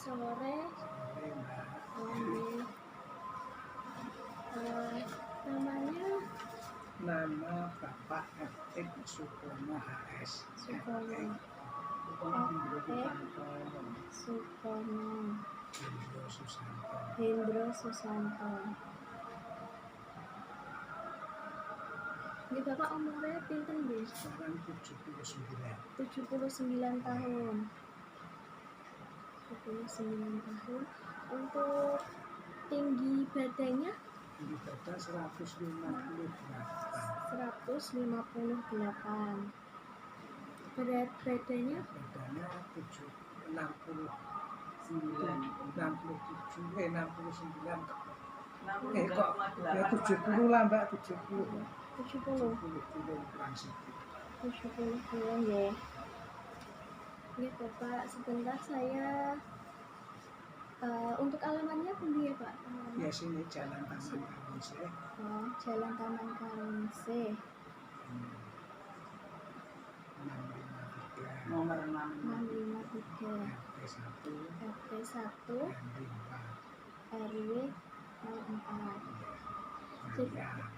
Sore. Sore Mbak. Namanya Nama Bapak Etik Supomo HS. Supomo. Supomo. Hendro Susanto. Ini Bapak umurnya pinten nggih? Sekarang 79. 79 tahun. 79 tahun. Untuk tinggi badannya? Tinggi badan 158. Berat badannya? Badannya 69. 70 lah Mbak, 70 kilo kurang sedikit. 70 kilo ya. Ini Bapak, sebentar saya untuk alamannya pundi ya Pak? Ya sini Jalan Taman Karingsih. Oh, Jalan Taman Karingsih. Nomor 653. RT 1 RW 04.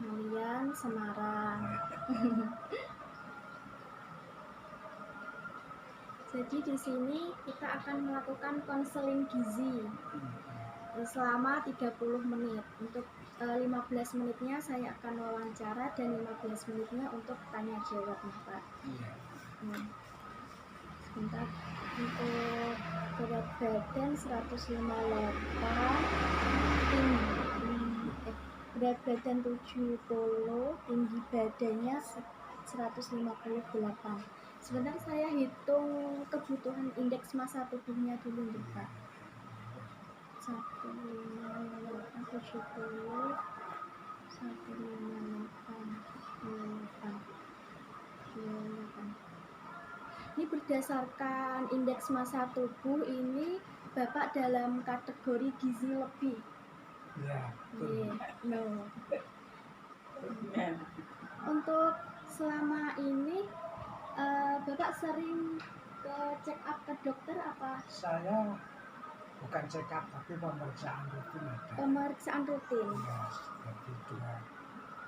Malian, Semarang. Jadi di sini kita akan melakukan konseling gizi selama 30 menit. Untuk 15 menitnya saya akan wawancara dan 15 menitnya untuk tanya jawab Pak. Sebentar. Untuk berat badan 158, berat badan 70, tinggi badannya 158. Sebentar saya hitung kebutuhan indeks massa tubuhnya dulu nih Pak. 158, 70, 158, 28. Ini berdasarkan indeks massa tubuh ini Bapak dalam kategori gizi lebih. Ya. No. Untuk selama ini Bapak sering ke check up ke dokter apa? Saya bukan check up tapi pemeriksaan rutin ada. Pemeriksaan rutin. Ya, jadi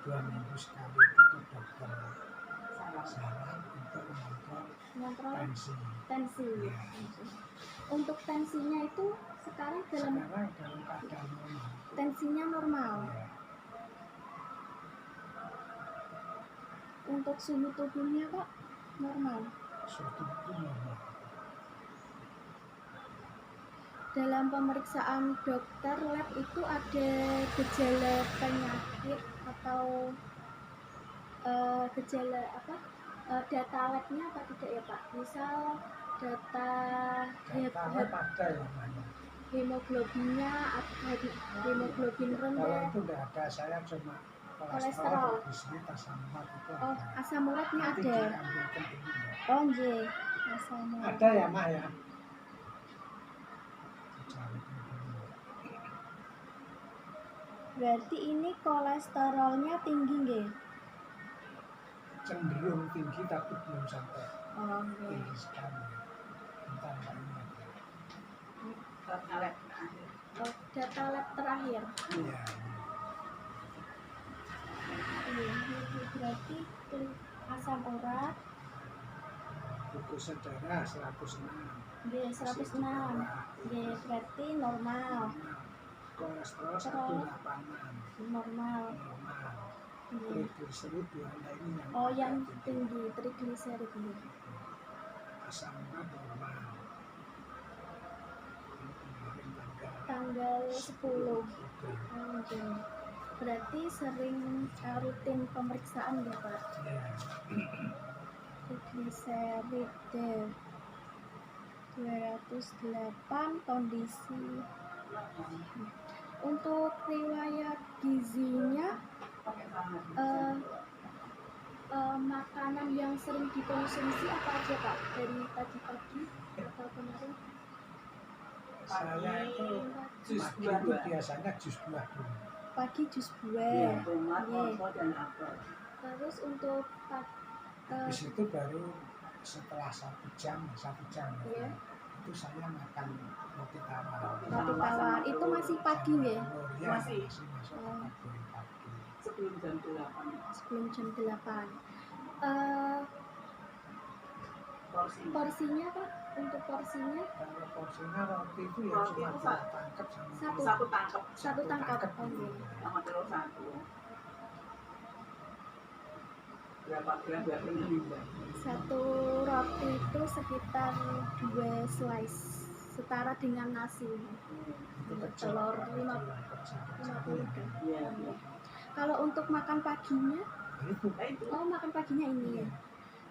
dua minggu sekali itu ke dokter saraf untuk mengontrol tensi. Ya. Untuk tensinya itu sekarang dalam keadaan normal. Tensinya normal. Ya. Untuk suhu tubuhnya Pak normal. Suhu tubuh normal. Dalam pemeriksaan dokter lab itu ada gejala penyakit atau gejala apa? Data labnya apa tidak ya Pak? Misal data lab ada ya banyak. Hemoglobinnya atau hemoglobin rendah. Kalau itu tidak ada, saya cuma kolesterol, trigliscerid, asam urat itu ada. Oh, asam uratnya nanti ada. Diambilkan dulu ya. Oh, nggih. Asam urat. Ada ya, Mah ya? Berarti ini kolesterolnya tinggi nggih? Cenderung tinggi tapi belum sampai tinggi sekali. Bentar, Mbak, ini ada. Data lab terakhir. Iya. Berarti asam urat. Glukosa darah 106. Nggih, 106. Nggih, berarti normal. Kolesterol 186. Normal. Trigliscerid ini yang tinggi, trigliscerid ini. Asam urat normal. Tanggal 10. Berarti sering rutin pemeriksaan ya Pak? Ya. Trigliscerid 208 kondisi. Untuk riwayat gizinya makanan yang sering dikonsumsi apa aja Pak? Dari pagi-pagi atau kemarin? Saya itu pagi itu biasanya jus buah dulu. Pagi jus buah. Tomat, dan apel. Terus untuk habis itu baru setelah 1 jam ya. itu saya makan roti tawar. Roti tawar itu masih pagi nggih? Ya, Masih. masuk Oh. kategori pagi. Sebelum jam 8 Sebelum jam 8. porsi. Porsinya Pak, untuk porsinya Kalau porsinya roti itu ya Roti cuma itu dua tangkep sama Satu. Satu tangkep satu tangkap. Oh, gitu. iya. sama telur satu. Berapa gram berapa ini Mbak? Satu roti itu sekitar 2 slice setara dengan nasi. Itu kecil, Telur Pak. 50 kan? Iya. Kalau untuk makan paginya, Itu Nah itu. oh makan paginya ini.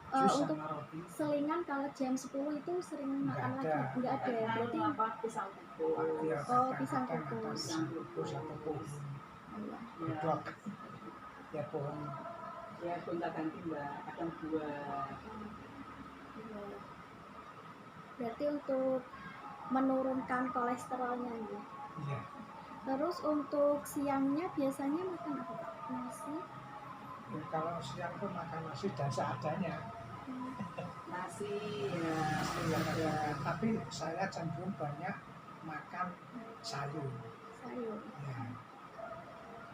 jus Untuk sama roti. selingan kalau jam 10 itu sering makan Nggak lagi? ada. Enggak ada. Berarti apa pisang kukus. Ya, Oh, kadang-kadang pisang ada kukus. pisang kukus atau pohon iya. Ya, gedok. Ya pohon ya gonta ganti Mbak, kadang buah. Iya. Berarti untuk menurunkan kolesterolnya ya. iya. Terus untuk siangnya biasanya makan apa Pak? Nasi? Ya, kalau siang tuh makan nasi dan seadanya. Hmm. Nasi ya, Nasi yang ada. Tapi saya cenderung banyak makan sayur. Sayur. Ya,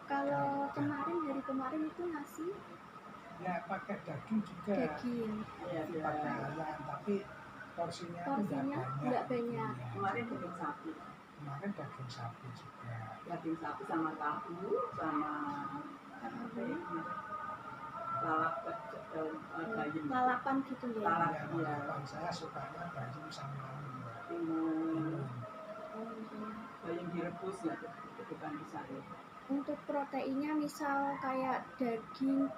Kalau hari kemarin itu nasi ya pakai daging juga. daging. ya, Pakai ya. ayam, tapi porsinya itu Porsinya nggak banyak. Iya. Kemarin daging sapi, Kemarin daging sapi juga. daging sapi sama tahu sama apa ya, lalap bayam. Lalapan gitu ya. Lalap. Ya, Iya. makan saya sukanya bayam sama Timun, Oh, iya. bayam direbus ya, itu bukan disayur. Untuk proteinnya misal kayak daging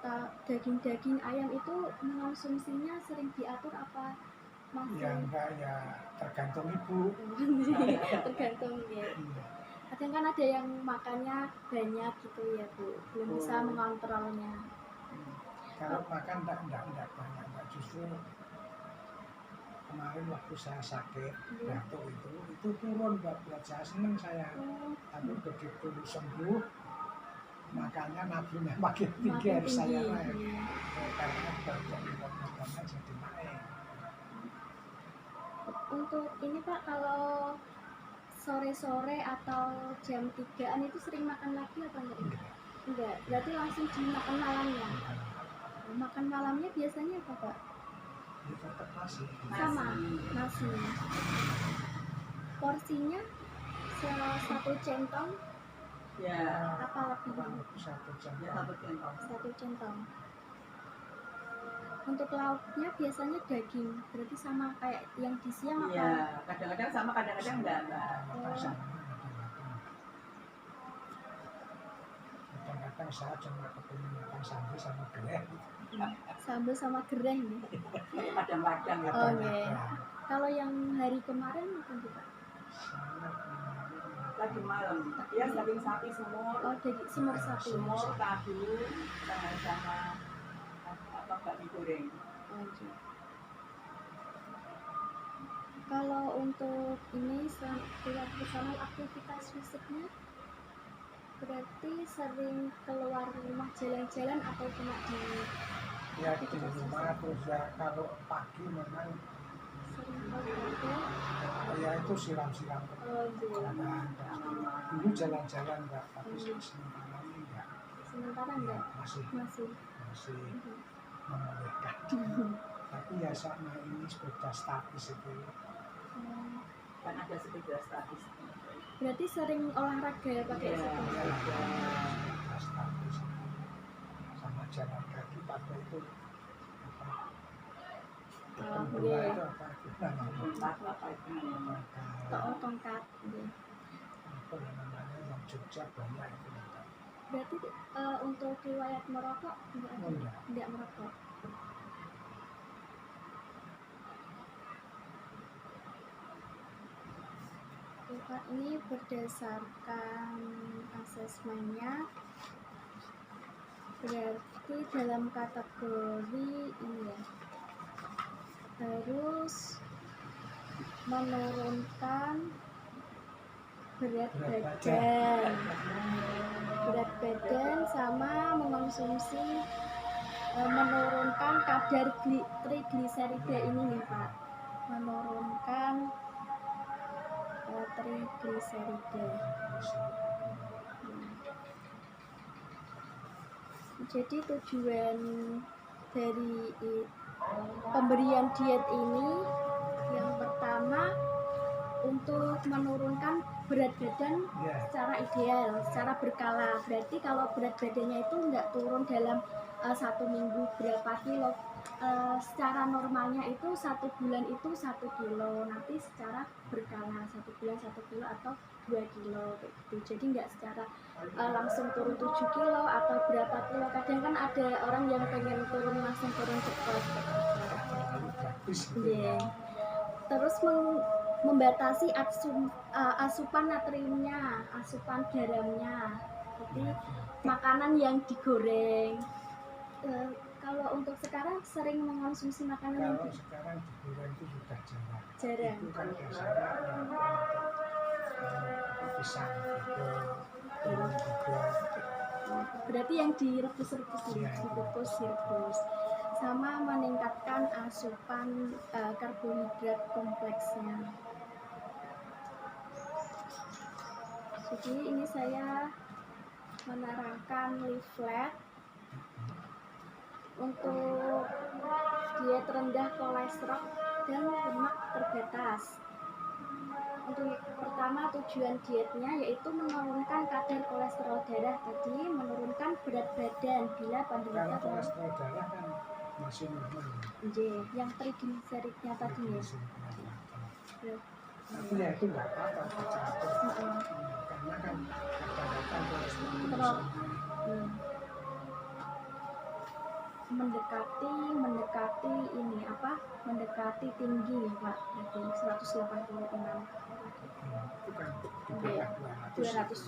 ayam itu mengonsumsinya sering diatur apa masih Ya enggak, ya tergantung ibu. tergantung ya. Iya. Kadang kan ada yang makannya banyak gitu ya Bu, belum bisa mengontrolnya. Kalau makan enggak banyak, enggak. Justru kemarin waktu saya sakit batuk itu turun berat saya, seneng saya. Oh, Tapi begitu sembuh makanya nafsunya makin tinggi, makin harus saya tinggi. naik. Iya. Karena batuk jadi naik. Untuk ini Pak, kalau sore-sore atau jam 3-an itu sering makan lagi apa enggak? Enggak, berarti langsung dimakan malamnya. Makan malamnya biasanya apa Pak? Ya tetap nasi. Sama, nasi. Porsinya satu centong Ya, apa lebih? Kurang lebih 1 jam. ya satu centong. Satu centong. Untuk lauknya biasanya daging, berarti sama kayak yang di siang apa? Iya, kadang-kadang sama, kadang-kadang enggak. Kadang-kadang saya cuma kepingin makan sambal sama gereh. Sambal sama gereh nih. Kadang-kadang ya. Oh, iya. Kalau yang hari kemarin makan juga? Saya kemarin Lagi malam, ya daging sapi semur, Oh, daging semur sapi. semur tahu sama apa bakmi goreng. Oh, iya. Kalau untuk ini keluar bersama aktivitas fisiknya berarti sering keluar rumah jalan-jalan atau cuma di ya di rumah, terus ya kalau pagi memang sering olahraga? ya itu siram-siram ke Oh, iya. jalanan. Dulu jalan-jalan enggak, tapi sementara ini enggak. Sementara Ya, enggak? masih Masih. membolehkan. Tapi ya sama ini sepeda statis itu. Oh, Kan ada sepeda statis. berarti sering olahraga pakai Iya. sepeda. Sepeda statis sama jalan kaki pakai itu apa? Oh, Bola iya. itu apa itu namanya? Tempat apa itu namanya? Oh, tongkat. Iya. Apa ya namanya, yang Jogja banyak itu. Berarti untuk riwayat merokok enggak ada? Enggak. Enggak merokok. Oke, Pak, ini berdasarkan asesmennya berarti dalam kategori ini ya harus menurunkan berat badan sama mengonsumsi menurunkan kadar trigliserida ini nih Pak, menurunkan trigliserida. Jadi tujuan dari pemberian diet ini yang pertama untuk menurunkan berat badan secara ideal, secara berkala. Berarti kalau berat badannya itu nggak turun dalam 1 minggu berapa kilo. Secara normalnya itu 1 bulan itu 1 kilo, nanti secara berkala 1 bulan 1 kilo atau 2 kilo gitu. Jadi nggak secara langsung turun 7 kilo atau berapa kilo. Kadang kan ada orang yang pengen turun langsung turun cepat. Yeah. Terus membatasi asupan natriumnya, asupan garamnya. Jadi makanan yang digoreng. Kalau untuk sekarang sering mengonsumsi makanan yang sekarang digoreng itu sudah jarang. Itu kan biasanya pisang juga. Berarti yang direbus-rebus direbus. Sama meningkatkan asupan karbohidrat kompleksnya. Jadi ini saya menerangkan leaflet untuk diet rendah kolesterol dan lemak terbatas. Untuk pertama tujuan dietnya yaitu menurunkan kadar kolesterol darah tadi, menurunkan berat badan bila penderita kolesterol darah kan masih normal. Yang trigliseridnya tadi ya. Tapi ya itu nggak apa-apa dicampur. Karena kan kadang-kadang kolesterol mendekati tinggi ya Pak, berarti 186. Itu kan 200.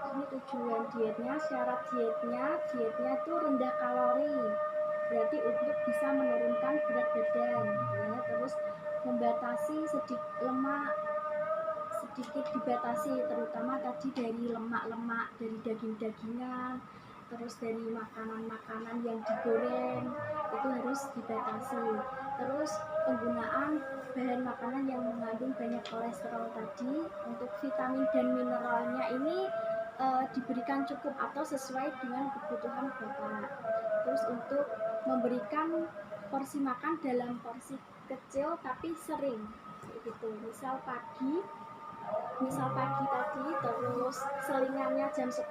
Ini tujuan dietnya, syarat dietnya itu rendah kalori, berarti untuk bisa menurunkan berat badan ya. Terus membatasi lemak sedikit dibatasi, terutama tadi dari lemak-lemak, dari daging-dagingan, terus dari makanan-makanan yang digoreng itu harus dibatasi. Terus penggunaan bahan makanan yang mengandung banyak kolesterol tadi, untuk vitamin dan mineralnya ini diberikan cukup atau sesuai dengan kebutuhan Bapak. Terus untuk memberikan porsi makan dalam porsi kecil tapi sering gitu. Misal pagi tadi, terus selingannya jam 10,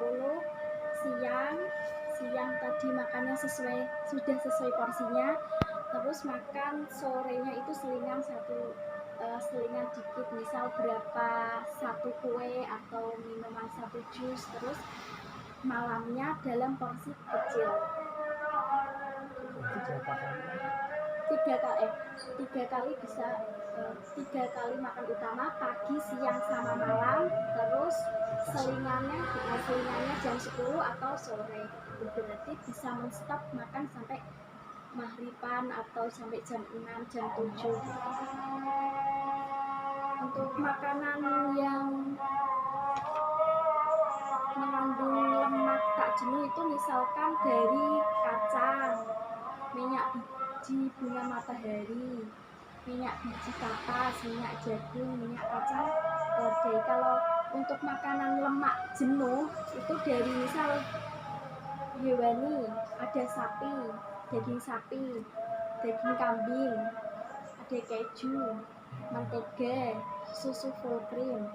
siang tadi makannya sudah sesuai porsinya, terus makan sorenya itu selingan dikit, misal berapa, 1 kue atau minuman 1 jus, terus malamnya dalam porsi kecil. 3 kali bisa 3 kali makan utama, pagi, siang, sama malam, terus selingannya jam 10 atau sore. Berarti bisa menstop makan sampai maghriban atau sampai jam 6, jam 7. Untuk makanan yang mengandung lemak tak jenuh itu misalkan dari kacang, minyak biji bunga matahari, minyak biji kapas, minyak jagung, minyak kacang kedelai. Kalau untuk makanan lemak jenuh itu dari misal hewani, ada daging sapi, daging kambing, ada keju, mentega, susu full cream.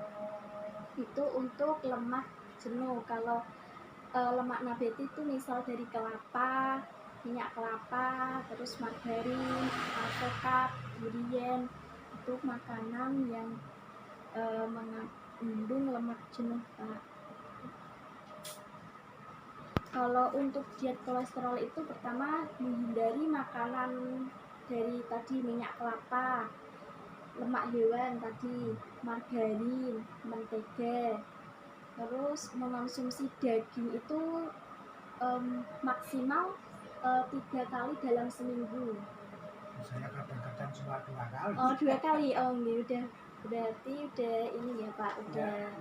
Itu untuk lemak jenuh. Kalau lemak nabati itu misal dari kelapa, minyak kelapa, terus margarin, alpukat, durian, itu makanan yang mengandung lemak jenuh Pak. Kalau untuk diet kolesterol itu pertama menghindari makanan dari tadi minyak kelapa, lemak hewan tadi, margarin, mentega. Terus mengonsumsi daging itu maksimal 3 kali dalam seminggu. Saya kadang-kadang cuma 2 kali. Oh, 2 kali. Oh, udah. Berarti udah ini ya Pak, udah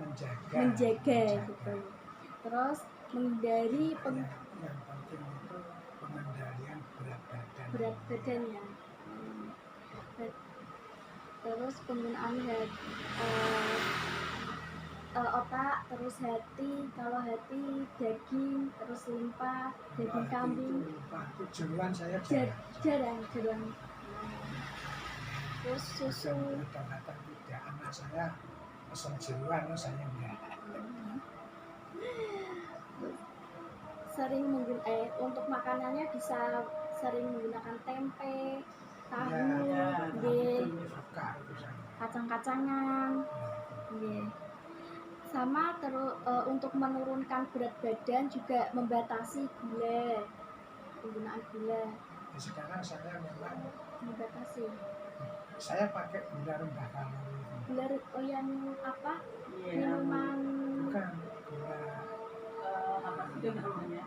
menjaga gitu. Terus menghindari yang penting itu pengendalian berat badan. berat badannya. Berat- Terus penggunaan otak, terus hati. Kalau hati daging, terus limpa, daging kambing. Itu jeruan saya Jarang. Terus susu. Kadang-kadang tidak, anak saya pesen jeruan, saya enggak. Sering untuk makanannya bisa sering menggunakan tempe, tahu, Suka itu saya. kacang-kacangan, sama terus untuk menurunkan berat badan juga membatasi gula, penggunaan gula. Sekarang saya memang Membatasi saya pakai gula rendah kalori. gula yang apa? Minuman Bukan gula apa sih namanya?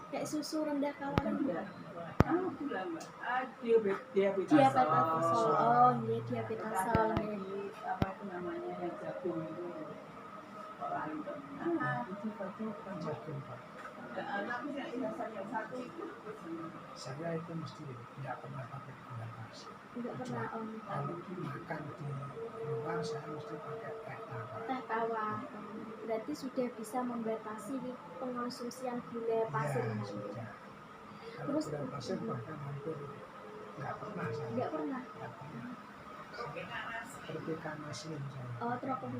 kayak susu rendah kalori. Gula mbak. Diabetes. Diabetasol. Oh iya, diabetasol. Apa itu namanya yang jagung itu? Itu pakai jagung Pak. Tapi yang satu itu Saya itu mesti tidak pernah pakai gula pasir. Enggak pernah om. Kalau makan di luar saya mesti pakai teh tawar. Teh tawar. Berarti sudah bisa membatasi pengonsumsian gula pasir. Ya, sudah. Kalau Terus gula pasir bahkan hampir nggak pernah saya. Nggak pernah. Seperti kanasin saya. Oh, teropong.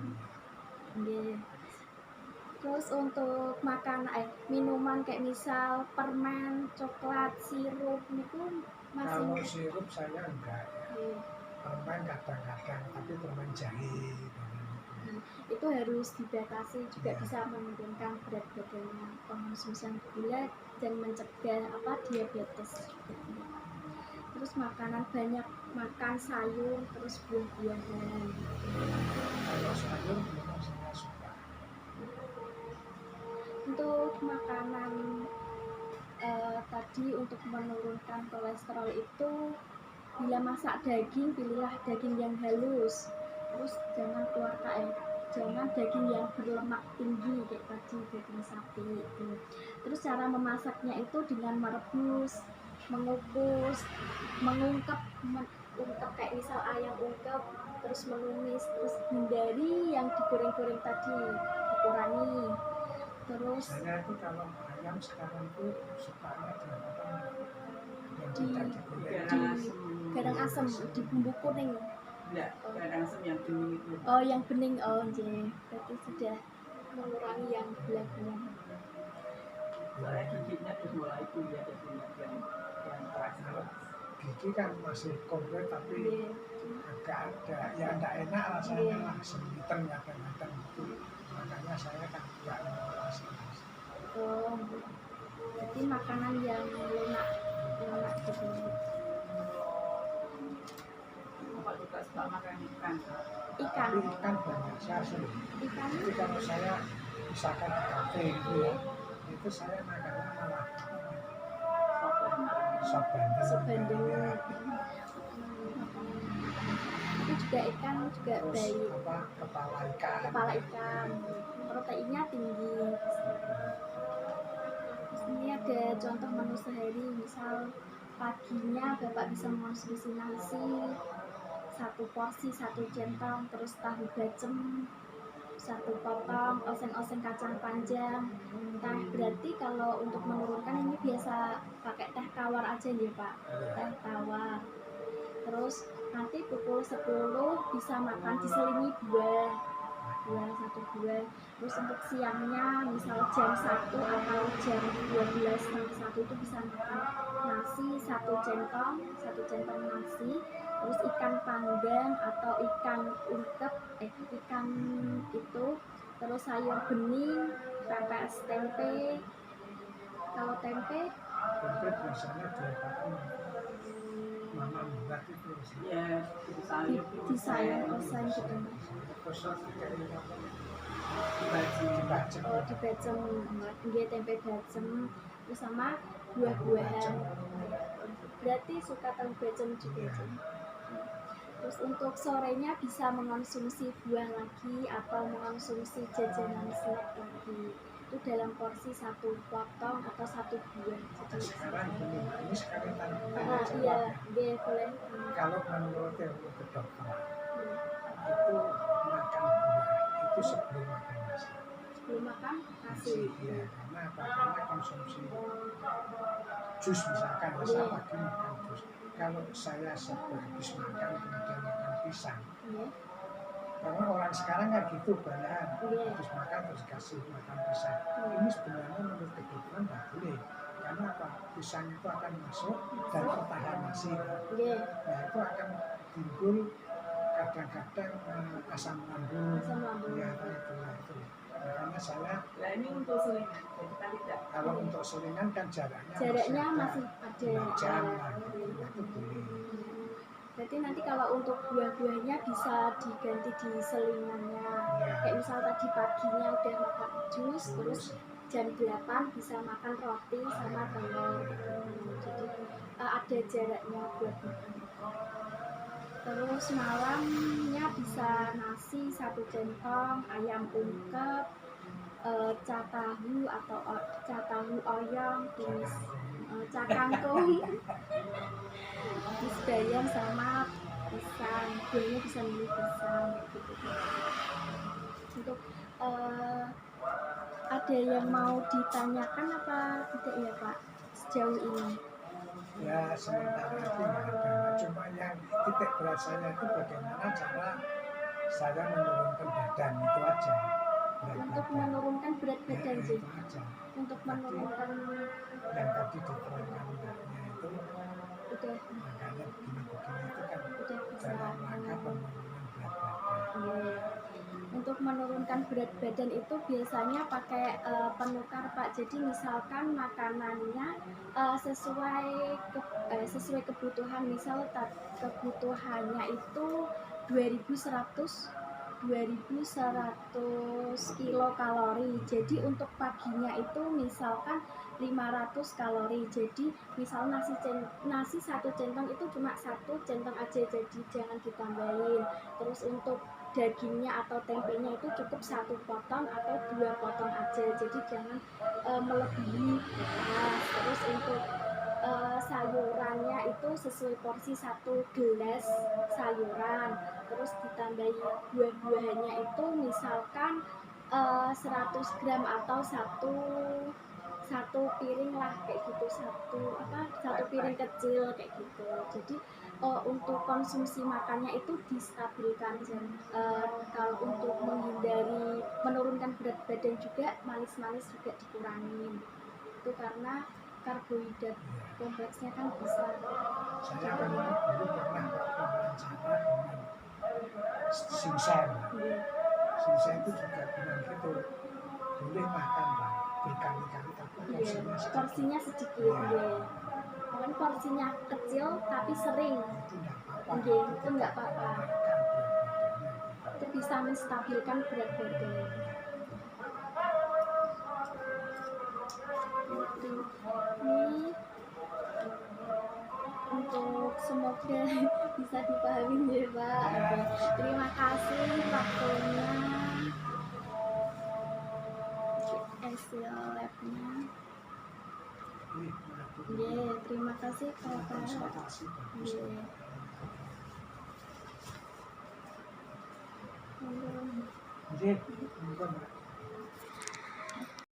Iya. Terus untuk minuman kayak misal permen, coklat, sirup itu masih Kalau sirup saya enggak ya. Iya. Permen kadang-kadang, tapi permen jahe. Itu harus dibatasi juga Iya. bisa menurunkan berat badannya, pengonsumsian gula dan mencegah diabetes. Terus makanan banyak, makan sayur, terus buah-buahan. Kalau sayur memang saya suka. Untuk makanan tadi untuk menurunkan kolesterol itu, bila masak daging pilihlah daging yang halus. Terus jangan daging yang berlemak tinggi kayak tadi daging sapi itu. Terus cara memasaknya itu dengan merebus, mengukus, mengungkep kayak misal ayam ungkep, terus menumis, terus hindari yang digoreng-goreng tadi, dikurangi. Terus Saya itu kalau ayam sekarang itu sukanya dengan apa? Yang Di- tidak digoreng. garang asam, di bumbu kuning. Enggak, kadang asam yang bening itu. Oh, yang bening. Oh, iya. Berarti sudah mengurangi yang gula-gula. Soalnya giginya terus mulai kuliah yang keras. Gigi kan masih komplit tapi Iya. agak ada ya enggak enak rasanya Iya. lah, semitan kadang-kadang itu. Makanya saya kan enggak mau asin. Oh, berarti makanan yang lunak gitu. Bapak juga suka makan ikan. Ikan. Tapi ikan banyak saya sering. Ikan Jadi kalau saya misalkan di kafe gitu ya, itu saya makannya malah sop bandeng. Sop bandeng. Ya. Itu juga ikan juga Terus baik. apa kepala ikan. Kepala ikan, proteinnya tinggi. Terus ini ada contoh menu sehari, misal paginya Bapak bisa mengonsumsi nasi 1 porsi 1 centong, terus tahu bacem 1 potong, oseng-oseng kacang panjang, teh. Berarti kalau untuk menurunkan ini biasa pakai teh tawar aja ya Pak, teh tawar. Terus nanti pukul 10 bisa makan diselingi buah 1 buah. Terus untuk siangnya misal jam 1 atau jam 12 sampai 1 itu bisa makan nasi 1 centong nasi, terus ikan panggang atau ikan ungkep, ikan itu, terus sayur bening, pepes tempe. Kalau tempe Tempe biasanya diapakan mama buat itu. Ya, di sayur oseng gitu. Kosong kayak dibacem. Oh, di bacem, dia tempe bacem, terus sama buah-buahan. Berarti suka tahu bacem juga. Terus untuk sorenya bisa mengonsumsi buah lagi atau mengonsumsi jajanan snack lagi. itu dalam porsi 1 potong atau 1 buah. Jadi Sekarang gini, ini sekarang tanya iya, jawab. dia boleh. Kalau menurut teori kedokteran Iya. itu makan buah itu sebelum makan nasi. Sebelum makan nasi. Iya, karena apa? Karena konsumsi jus misalkan, Iya. saya pagi makan jus. Kalau saya habis makan kemudian makan pisang, Iya. karena orang sekarang kan gitu banyak Iya. habis makan terus kasih makan pisang. Iya. Ini sebenarnya menurut kedokteran tidak boleh. Karena apa? Pisang itu akan masuk dan tertahan nasi. Iya. Nah itu akan timbul kadang-kadang asam lambung. Asam lambung. Ya itu. Makanya saya Nah ini untuk selingan, jadi kita tidak. kalau untuk selingan kan jaraknya Masih ada. 2 jam lah, gitu. Itu boleh. Berarti nanti kalau untuk buah-buahnya bisa diganti di selingannya. Ya. Kayak misal tadi paginya udah makan jus, terus jam 8 bisa makan roti sama telur. Jadi ada jaraknya buat makan. Terus malamnya bisa nasi 1 centong, ayam ungkep, ca tahu atau ca tahu oyong, tumis ca kangkung, terus bayam sama pisang. Buahnya bisa milih pisang gitu. Untuk ada yang mau ditanyakan apa tidak ya Pak sejauh ini? Ya sementara itu nggak ada. Cuma yang titik berat saya itu bagaimana cara saya menurunkan badan itu aja. Untuk menurunkan berat badan sih. Itu aja. Untuk menurunkan Yang tadi diterangkan mbaknya itu udah makanya begini-begini itu kan bisa. dalam rangka penurunan berat badan. Iya. Untuk menurunkan berat badan itu biasanya pakai penukar Pak. Jadi misalkan makanannya sesuai kebutuhan. Misal kebutuhannya itu 2100 kilokalori. Jadi untuk paginya itu misalkan 500 kalori. Jadi misal nasi 1 centong itu cuma 1 centong aja, jadi jangan ditambahin. Terus untuk dagingnya atau tempenya itu cukup 1 potong atau 2 potong aja, jadi jangan melebihi. Nah, terus untuk sayurannya itu sesuai porsi 1 gelas sayuran, terus ditambahi buah-buahannya itu misalkan 100 gram atau satu piring lah kayak gitu, satu piring kecil kayak gitu. Jadi untuk konsumsi makannya itu distabilkan. Kalau untuk menurunkan berat badan juga manis-manis juga dikurangin. Itu karena karbohidrat kompleksnya kan besar. Saya kan dulu pernah wawancara dengan Sinsen. Sinsen itu juga bilang gitu, boleh makan lah berkali-kali tapi porsinya sedikit. Kan porsinya kecil tapi sering. Itu nggak apa-apa. Itu bisa menstabilkan berat badan. Ini untuk semoga bisa dipahami ya Pak. Terima kasih waktunya. Hasil labnya. Terima kasih Kakak. Jadi,